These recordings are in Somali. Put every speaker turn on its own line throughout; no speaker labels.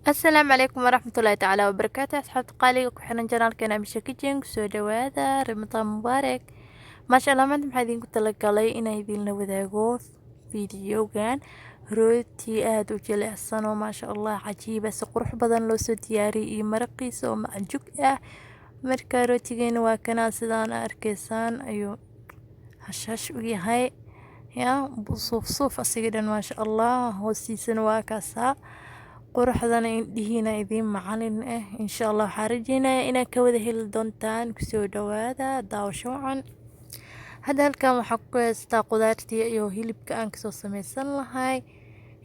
السلام عليكم ورحمة الله تعالى وبركاته أصحابتي qaaliga ku xiran janaalkeena Amisha Kitchen kusoo dhawaada Ramadaan Mubaarak maasha Allah maanta maxaa idinku talagalay inaan idinla wadaago fiidiyogan rooti aad u jilicsan oo maasha Allah cajiiba si qurux badan loo soo diyaariyay iyo maraqiisa oo macjug ah marka rootigeena waa kana sidaan arkaysaan ayuu hashash u yahay suuf asiga dhan maasha Allah hoostiisana waa kaasaa quruxdana indhihiina idiin macalin insha Allah waxaan rajeynayaa inaad ka wada heli doontaan kusoo dhawaada daawasho wacan hadda halkan waxaa ku haystaa qudaartii iyo hilibka aan kasoo samaysan lahay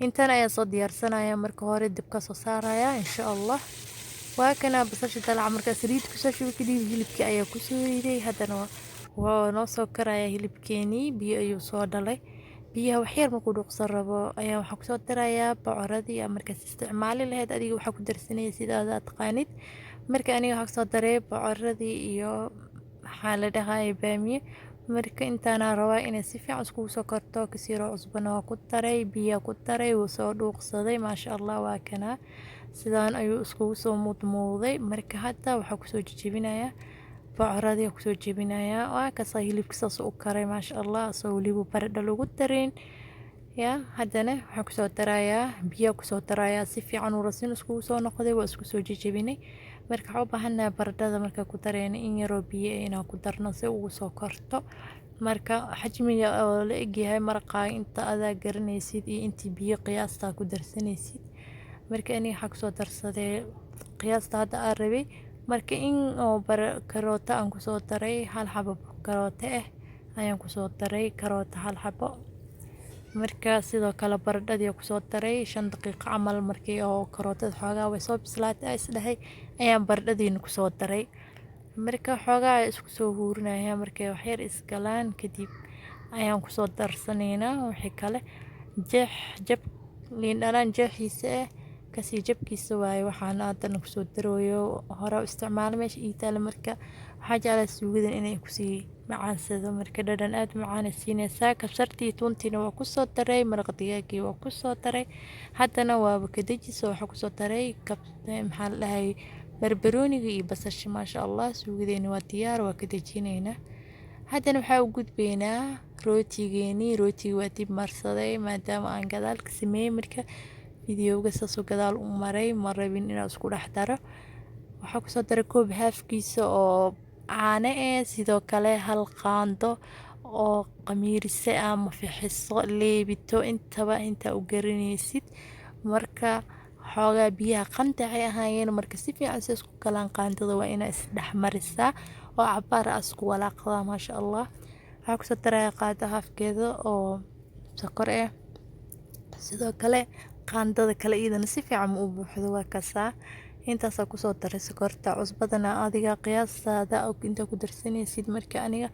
intan ayaa soo diyaarsanaya marka hore dabka soo saaraya insha Allah waa kana basasha dalaca markaa saliid kusoo shubi kadib hilibkii ayaa kusoo riday haddana waa noo soo karaya hilibkeenii biyo ayuu soo dhalay biyaha wax yar markuu dhuuqsan rabo ayaa waxaa kusoo darayaa bocoradii ama markaas isticmaali lahayd adiga waxaa ku darsanaya sidaada taqaanid marka aniga waxaa kusoo daray bocoradii iyo maxaa la dhahaa baamiye marka intaana rabaa inay si fiican iskugu soo karto kasiiro cusbana waa ku daray biyo ku daray wuu soo dhuuqsaday maasha Allah waa kana sidaan ayuu iskugu soo mudmuuday marka hadda waxaa kusoo jijibinayaa bocoradii kusoo jebinaya waa kasaa hilibka saas u karay maasha Allah soo waliba baradho lagu darin haddana waxaan kusoo darayaa biyo kusoo darayaa si fiican uu rasin iskugu soo noqday waa isku soo jejebinay marka waxaan u baahanahay baradhada marka ku dareen in yaroo biyo inaan ku darno si uu soo karto marka xajmiga oo la egyahay maraqaa inta adaa garanaysid iyo intii biyo qiyaasta ku darsanaysid marka aniga waxaa kusoo darsaday qiyaasta hadda aan rabay marka in oo karoota aan kusoo daray hal xabo karoota ayaan kusoo daray karoota hal xabo marka sidoo kale baradhadii kusoo daray 5 daqiiqo camal markii oo karootada xoogaa way soo bislaatay isdhahay ayaan baradhadiina kusoo daray marka xoogaa isku soo huurinaya markay wax yar isgalaan kadib ayaan kusoo darsanaynaa wixii kale jab liin dhanaan jeexiisa kasii jabkiisa waaye waxaan aadana kusoo darooyo hore isticmaal meesha ii taala marka waxaa jeclaa suugadan inay kusii macaansado marka dhadhan aad macaan siinaysaa kabsartii tuntiina waa kusoo daray maraq digaagii waa kusoo daray haddana waaba ka dejisa waxaa kusoo daray maxaa la dhahay barbarooniga iyo basasha maasha Allah suugadeena waa diyaar waa ka dejinaynaa haddana waxaa u gudbaynaa rootiga waa dib marsaday maadaama aan gadaal ka sameeyay marka fiidiyowga saasoo gadaal u maray ma rabin inaan isku dhex daro waxaa kusoo daray koob haafkiisa oo caano sidoo kale hal qaando oo qamiirise ama fixiso leebito intaba inta u garanaysid marka xoogaa biyaha qandacay ahaayeen marka si fiican si isku galaan qaandada waa inaa isdhex marisaa oo cabaar isku walaaqdaa maasha Allah waxaa kusoo daray qaado haafkeeda oo sokor sidoo kale qaandada kale iyadana si fiican u buuxdo waa kasaa intaas kusoo daray sokorta cusbadana adiga qiyaastaada inta ku darsanaysid marka aniga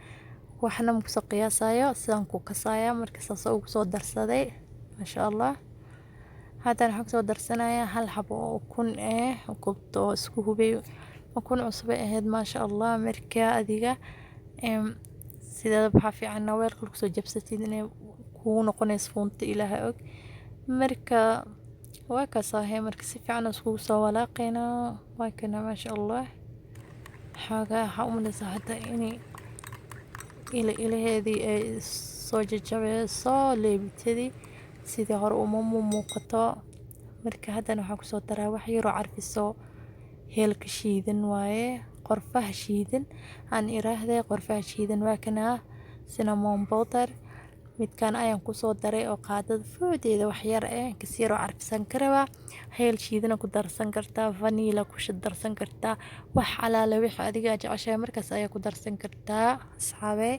waxna ma kusoo qiyaasayo sidaan ku kasaya marka saas ugu soo darsaday maasha Allah haddana waxaan kusoo darsanayaa hal xabo oo ukun ukubto isku hubay ukun cusub ahayd maasha Allah marka adiga sida waxa fiican weelka kusoo jabsatid inay kugu noqonayso funta ilaahay og marka waa kasahay marka si fiican isku soo walaaqayna waa kana maasha Allah xoogaa waxa u maleysaa hadda inay ilaheedii ay soo jajabayso leebitadii sidii hore uma muuqato marka haddana waxaa kusoo daraa wax yaroo carfiso heelka shiidan waaye qorfaha shiidan aan iraahday qorfaha shiidan waa kana cinnamon powder midkaan ayaan kusoo daray oo qaadada foodeeda wax yar kasii roo carfisan karaba heel shiidana ku darsan kartaa vanilla ku darsan kartaa wax alaala wixii adiga jeceshahay markaas ayaa ku darsan kartaa asxaabe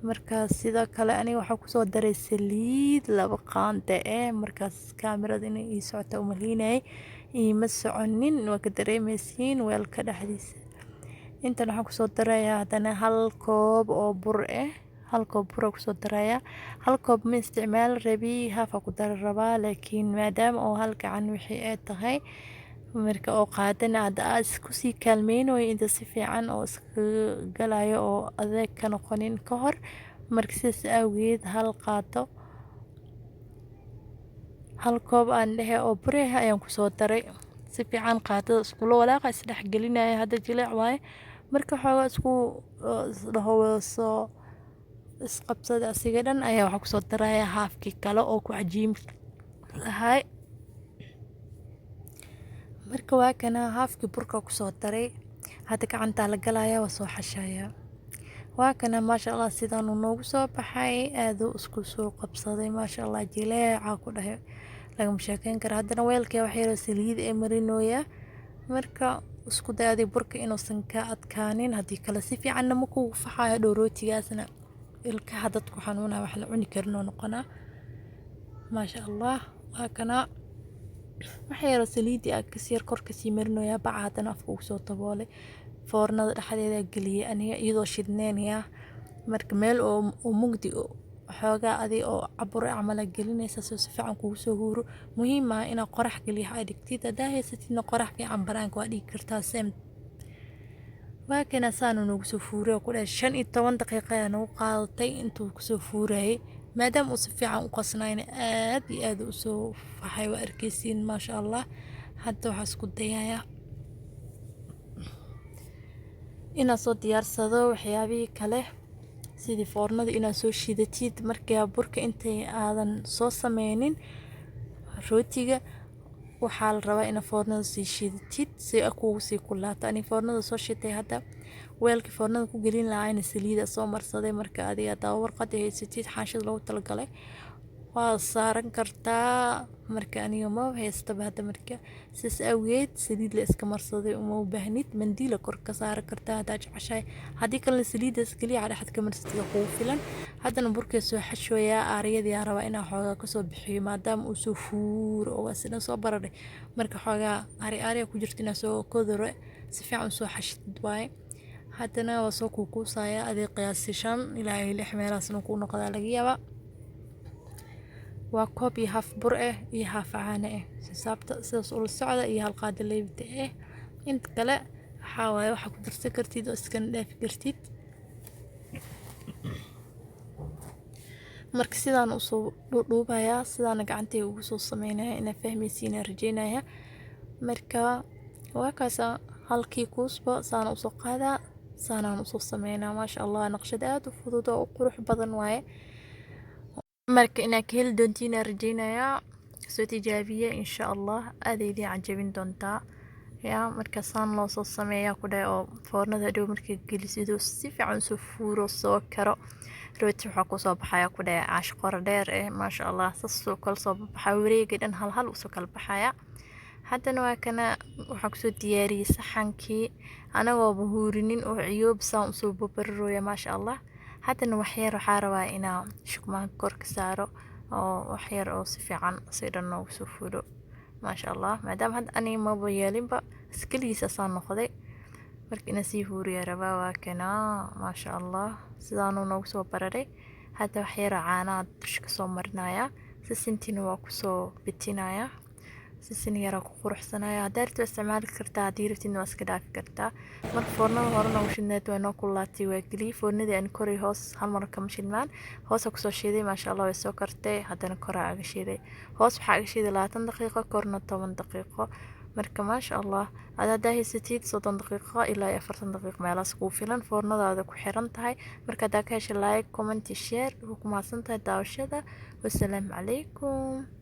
markaas sidoo kale aniga waxaa kusoo daray saliid 2 qaande markaas kaamirada inay ii socoto uma liinay ima soconin waa ka dareemaysiin weelka dhexdiisa intan waxaan kusoo darayaa haddana hal koob oo bur hal koob bur kusoo daraya hal koob ma isticmaal rabi hafa ku dar rabaa laakiin maadaama oo hal gacan wixii ay tahay marka oo qaadana aad isku sii kaalmeynayo inta si fiican oo iska galayo oo adeeg ka noqonin ka hor marka sidaas awgeed hal qaado hal koob aan dhehe oo bur ah ayaan kusoo daray. Si fiican qaadada iskula walaaqa isdhex gelinaya. Hadda jileec waaye marka xoogaa isku isdhahoweso isqabsada asiga dhan ayaa waxaa kusoo daraya haafkii kale oo ku cajiin lahay. marka waa kana haafkii burka kusoo daray. hadda gacanta la galaya waa soo xashaya. waa kana maasha Allah sidaan uu noogu soo baxay aad uu isku soo qabsaday maasha Allah jileeca ku dhahay lagama sheekeyn karo. haddana weelkii wax yar oo saliid ee marinooya marka isku dayday burka inuusan ka adkaanin haddii kale si fiicanna ma kugu faxayo dhow rootigaasna ilkaha dadku xanuuna wax la cuni karin oo noqona. maasha Allah waa kana wax yar oo saliidi ah kasii korka sii marinooya baca haddana afka ugu soo taboolay foornada dhexdeeda geliyay aniga iyadoo shidneynaya marka meel oo mugdi xoogaa adi oo cabur camal gelinaysa si fiican kugu soo huuro. muhiim ah inaad qorax geliyo ay dhigtid hadaa haysatidna qorax fiican banaanka waa dhigi kartaa same. waa kana saan ugu soo fuuray ku dhahay 15 daqiiqo ayaan ugu qaadatay intuu ku soo fuuray maadaama uu si fiican u qasnayna aad iyo aad u soo faxay waa arkaysiin maasha Allah. hadda waxaa isku dayayaa inaan soo diyaarsado waxyaabihii kale sidii foornada inaad soo shiidatid markaa burka intay aadan soo sameynin rootiga waxaa la rabaa inaad foornada sii shiidatid si kugu sii kulaato. ani foornada soo shiitay hadda weelkii foornada ku gelin lahaayna saliida soo marsaday marka adiga daawo warqad haysatid xaashid loogu talagalay waa saaran kartaa marka aniga ma haystaba hadda marka sis awgeed saliid la iska marsaday uma u baahnid mandiila kor ka saar kartaa hadaa jeceshahay haddii kale saliida iskaliya dhexad ka marsatid kugu filan. haddana burka soo xashooya aariyadii raba inaa xoogaa ka soo bixiyo maadaama uu soo fuuro oo asina soo baradhay marka xoogaa aariya ku jirto inaa soo kodoro si fiican soo xashid waaye. haddana waa soo kuukuusaya adii qiyaasi 5 ilaa 6 meelaasna ku noqdaa laga yaabaa. waa koob iyo haaf bur ah iyo haaf caano ah xisaabta sidaas ula socda iyo hal qaado leebta ah. inta kale waxaa waaye waxa ku darsan kartid oo iska dhaafi kartid. marka sidaan u soo dhuubaya sidaan gacantay ugu soo sameynaya ina fahmaysiin rajeynaya. marka waa kaasa halkii kuusba saan u soo qaada saanaan u soo sameynaa maasha Allah naqshad aad u fudud oo qurux badan waaye. marka inaa ka heli doontiin rajeynaya soo tijaabiya insha Allah adeedi cajabin doontaa ya. marka saan loo soo sameeyaa ku dhahay oo foornada dhow markii gelisid si fiican soo fuuro soo karo rooti waxa ku soo baxaya ku dhahay caash qor dheer maasha Allah soo kala soo baxay wareegay dhan hal soo kala baxaya. haddana waa kana waxa ku soo diyaariyay saxankii anagoo buhurinin oo ciyoob saan soo babarooya maasha Allah. haddana wax yar waxaa rabaa inaa shukumaan kor ka saaro oo wax yar oo si fiican si dhan noogu soo fuuro maasha Allah. maadaama hadda ani ma yeelinba iskaliisa saan noqday marka ina sii fuuriya rabaa waa kana maasha Allah sidaan noogu soo bararay. hadda wax yar caana dush ka soo marinaya sisintina waa ku soo bitinaya sisin yara ku quruxsanaya hadaa rabto isticmaali kartaa haddii rabtidna waa iska dhaafi kartaa. marka foornada horena u shidneed waa noo kulaatay waa geliyay foornadii aan koray hoos hal mar kama shidmaan hoosa kusoo shiiday maasha Allah way soo kartay haddana kora aga shiiday hoos waxaa aga shiiday 20 daqiiqo korna 10 daqiiqo marka maasha Allah hadaa haysatid 30 daqiiqo ilaa 40 daqiiqo meelaas ku filan foornadaada ku xiran tahay. marka hadaa ka heshay like comment share ku maasantahay daawashada. wassalaamu calaykum.